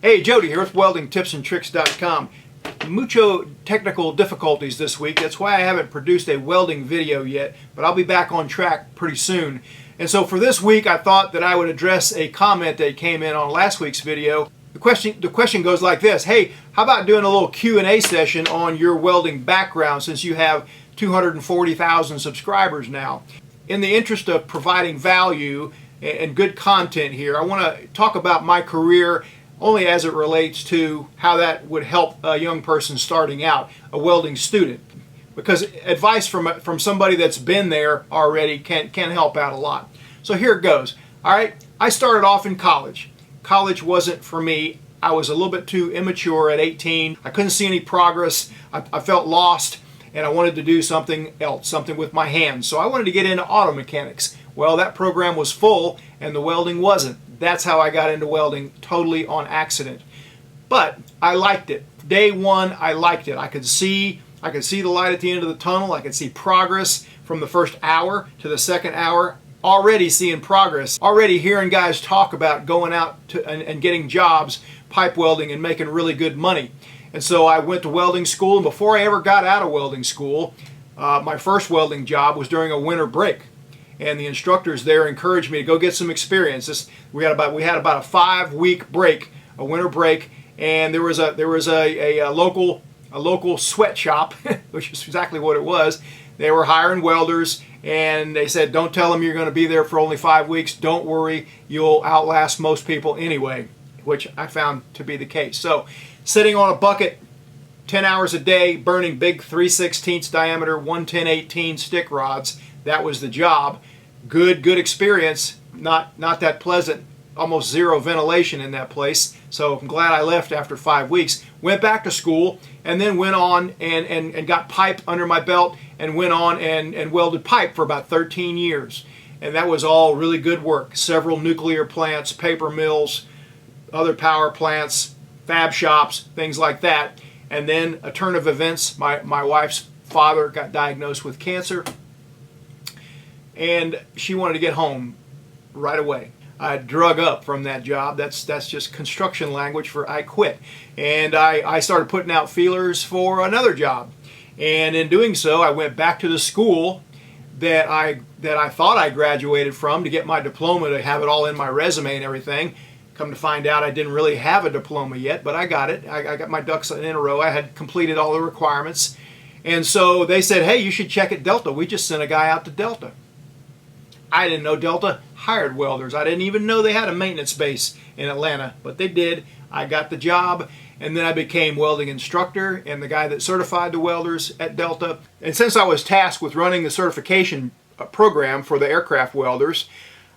Hey, Jody here with weldingtipsandtricks.com. Mucho technical difficulties this week. That's why I haven't produced a welding video yet, but I'll be back on track pretty soon. And so for this week, I thought that I would address a comment that came in on last week's video. The question goes like this: hey, how about doing a little Q&A session on your welding background since you have 240,000 subscribers now? In the interest of providing value and good content here, I want to talk about my career only as it relates to how that would help a young person starting out, a welding student. Because advice from somebody that's been there already can help out a lot. So here it goes. All right, I started off in college. College wasn't for me. I was a little bit too immature at 18. I couldn't see any progress. I felt lost, and I wanted to do something else, something with my hands. So I wanted to get into auto mechanics. Well, that program was full, and the welding wasn't. That's how I got into welding, totally on accident. But I liked it. Day one, I liked it. I could see the light at the end of the tunnel. I could see progress from the first hour to the second hour. Already seeing progress. Already hearing guys talk about going out and getting jobs, pipe welding, and making really good money. And so I went to welding school, and before I ever got out of welding school, my first welding job was during a winter break. And the instructors there encouraged me to go get some experience. We had about a 5-week break, a winter break, and there was a local sweatshop, which is exactly what it was. They were hiring welders, and they said, "Don't tell them you're going to be there for only 5 weeks. Don't worry, you'll outlast most people anyway," which I found to be the case. So, sitting on a bucket 10 hours a day, burning big 3/16 diameter 110/18 stick rods. That was the job. Good experience. Not that pleasant. Almost zero ventilation in that place. So I'm glad I left after 5 weeks. Went back to school and then went on and got pipe under my belt and went on and welded pipe for about 13 years. And that was all really good work. Several nuclear plants, paper mills, other power plants, fab shops, things like that. And then a turn of events, my wife's father got diagnosed with cancer, and she wanted to get home right away. I drug up from that job. That's just construction language for I quit. And I started putting out feelers for another job. And in doing so, I went back to the school that I thought I graduated from to get my diploma, to have it all in my resume and everything. Come to find out, I didn't really have a diploma yet, but I got it. I got my ducks in a row. I had completed all the requirements. And so they said, "Hey, you should check at Delta. We just sent a guy out to Delta." I didn't know Delta hired welders. I didn't even know they had a maintenance base in Atlanta, but they did. I got the job, and then I became welding instructor and the guy that certified the welders at Delta. And since I was tasked with running the certification program for the aircraft welders,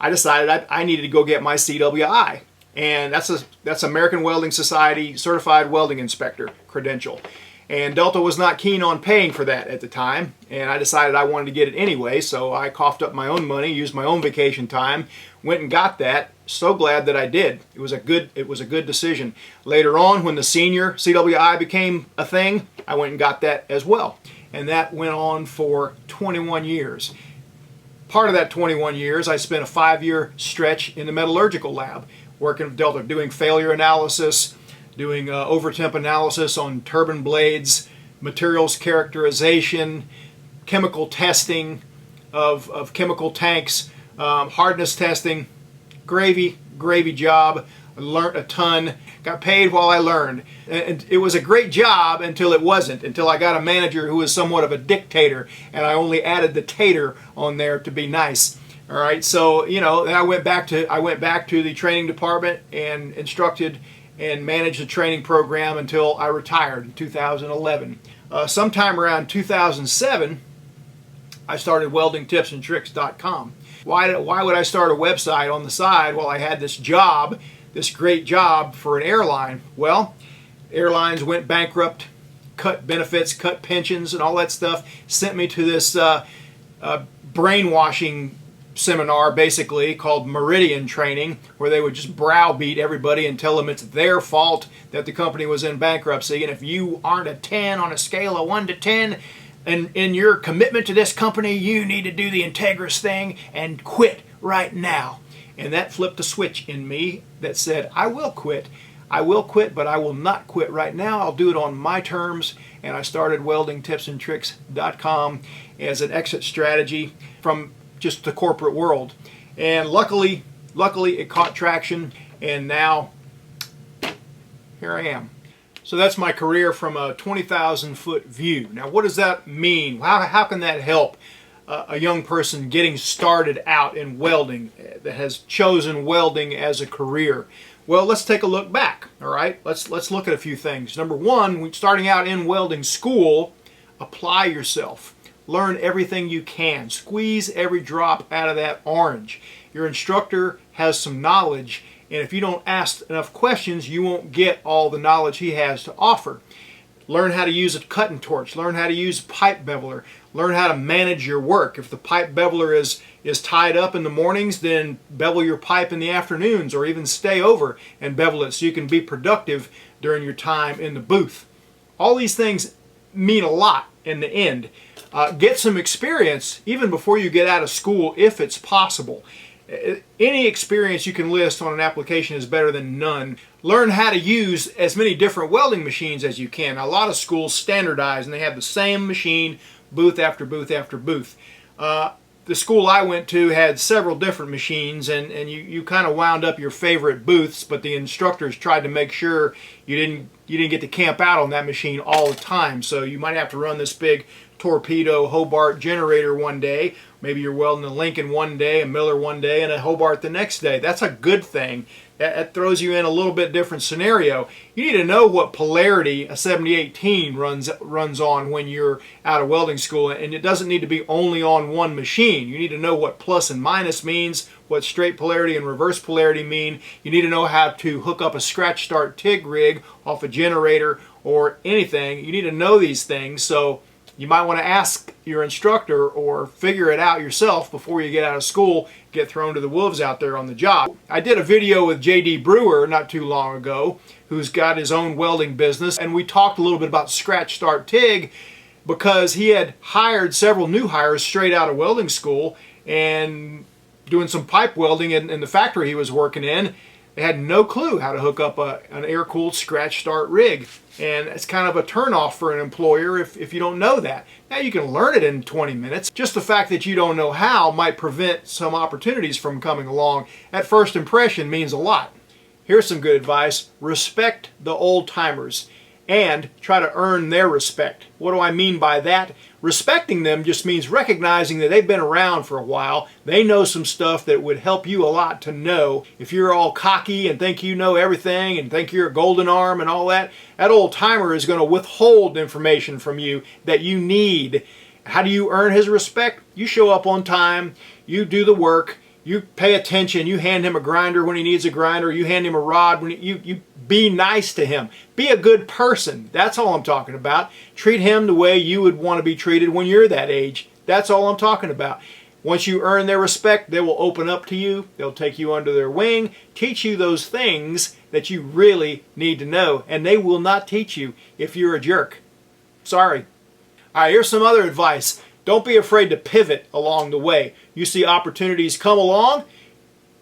I decided I needed to go get my CWI. And that's American Welding Society Certified Welding Inspector credential. And Delta was not keen on paying for that at the time, and I decided I wanted to get it anyway, so I coughed up my own money, used my own vacation time, went and got that. So glad that I did. It was a good decision. Later on, when the senior CWI became a thing, I went and got that as well. And that went on for 21 years. Part of that 21 years, I spent a 5-year stretch in the metallurgical lab, working with Delta, doing failure analysis, doing over-temp analysis on turbine blades, materials characterization, chemical testing of chemical tanks, hardness testing. Gravy job. I learned a ton. Got paid while I learned. And it was a great job until it wasn't, until I got a manager who was somewhat of a dictator, and I only added the tater on there to be nice. All right, so then I went back to the training department and instructed and managed the training program until I retired in 2011. Sometime around 2007, I started weldingtipsandtricks.com. Why would I start a website on the side while I had this job, this great job for an airline? Well, airlines went bankrupt, cut benefits, cut pensions, and all that stuff. Sent me to this brainwashing seminar, basically called Meridian Training, where they would just browbeat everybody and tell them it's their fault that the company was in bankruptcy, and if you aren't a 10 on a scale of 1 to 10 in your commitment to this company, you need to do the integrous thing and quit right now. And that flipped a switch in me that said, I will quit. I will quit, but I will not quit right now. I'll do it on my terms, and I started weldingtipsandtricks.com as an exit strategy from just the corporate world. And luckily it caught traction, and now here I am. So that's my career from a 20,000 foot view. Now what does that mean? How can that help a young person getting started out in welding that has chosen welding as a career? Well, let's take a look back. All right, let's look at a few things. Number one, when starting out in welding school, apply yourself. Learn everything you can. Squeeze every drop out of that orange. Your instructor has some knowledge, and if you don't ask enough questions, you won't get all the knowledge he has to offer. Learn how to use a cutting torch. Learn how to use a pipe beveler. Learn how to manage your work. If the pipe beveler is tied up in the mornings, then bevel your pipe in the afternoons, or even stay over and bevel it so you can be productive during your time in the booth. All these things mean a lot in the end. Get some experience even before you get out of school if it's possible. Any experience you can list on an application is better than none. Learn how to use as many different welding machines as you can. A lot of schools standardize and they have the same machine booth after booth after booth. The school I went to had several different machines, and you kind of wound up your favorite booths, but the instructors tried to make sure you didn't get to camp out on that machine all the time. So you might have to run this big torpedo Hobart generator one day. Maybe you're welding a Lincoln one day, a Miller one day, and a Hobart the next day. That's a good thing. That throws you in a little bit different scenario. You need to know what polarity a 7018 runs on when you're out of welding school, and it doesn't need to be only on one machine. You need to know what plus and minus means, what straight polarity and reverse polarity mean. You need to know how to hook up a scratch start TIG rig off a generator or anything. You need to know these things, so you might want to ask your instructor or figure it out yourself before you get out of school, get thrown to the wolves out there on the job. I did a video with J.D. Brewer not too long ago, who's got his own welding business, and we talked a little bit about scratch start TIG because he had hired several new hires straight out of welding school and doing some pipe welding in the factory he was working in. They had no clue how to hook up an air-cooled scratch start rig. And it's kind of a turnoff for an employer if you don't know that. Now you can learn it in 20 minutes. Just the fact that you don't know how might prevent some opportunities from coming along. At first impression means a lot. Here's some good advice. Respect the old timers and try to earn their respect. What do I mean by that? Respecting them just means recognizing that they've been around for a while. They know some stuff that would help you a lot to know. If you're all cocky and think you know everything and think you're a golden arm and all that, that old timer is going to withhold information from you that you need. How do you earn his respect? You show up on time, you do the work, you pay attention, you hand him a grinder when he needs a grinder, you hand him a rod when you be nice to him. Be a good person. That's all I'm talking about. Treat him the way you would want to be treated when you're that age. That's all I'm talking about. Once you earn their respect, they will open up to you. They'll take you under their wing, teach you those things that you really need to know, and they will not teach you if you're a jerk. Sorry. All right, here's some other advice. Don't be afraid to pivot along the way. You see opportunities come along,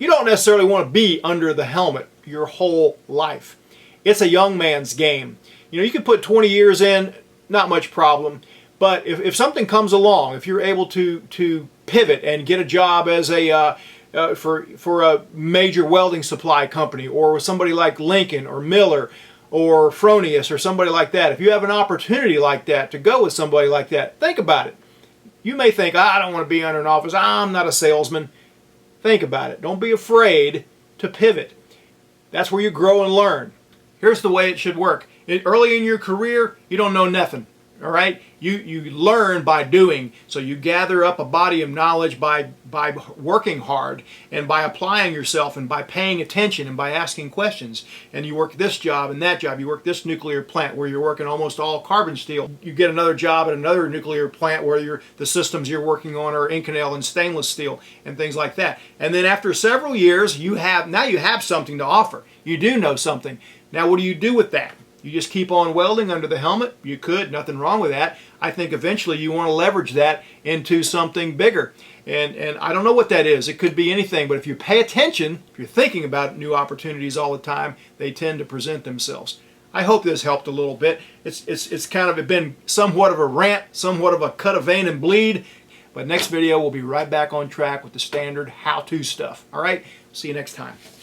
you don't necessarily want to be under the helmet your whole life. It's a young man's game. You know, you can put 20 years in, not much problem, but if something comes along, if you're able to pivot and get a job as for a major welding supply company, or with somebody like Lincoln or Miller or Fronius or somebody like that, if you have an opportunity like that to go with somebody like that, think about it. You may think, I don't want to be under an office, I'm not a salesman. Think about it. Don't be afraid to pivot. That's where you grow and learn. Here's the way it should work. Early in your career, you don't know nothing. All right? You learn by doing. So you gather up a body of knowledge by working hard and by applying yourself and by paying attention and by asking questions. And you work this job and that job. You work this nuclear plant where you're working almost all carbon steel. You get another job at another nuclear plant where the systems you're working on are Inconel and stainless steel and things like that. And then after several years, now you have something to offer. You do know something. Now what do you do with that? You just keep on welding under the helmet? You could, nothing wrong with that. I think eventually you want to leverage that into something bigger. And I don't know what that is. It could be anything, but if you pay attention, if you're thinking about new opportunities all the time, they tend to present themselves. I hope this helped a little bit. It's kind of been somewhat of a rant, somewhat of a cut a vein and bleed, but next video we'll be right back on track with the standard how-to stuff. All right, see you next time.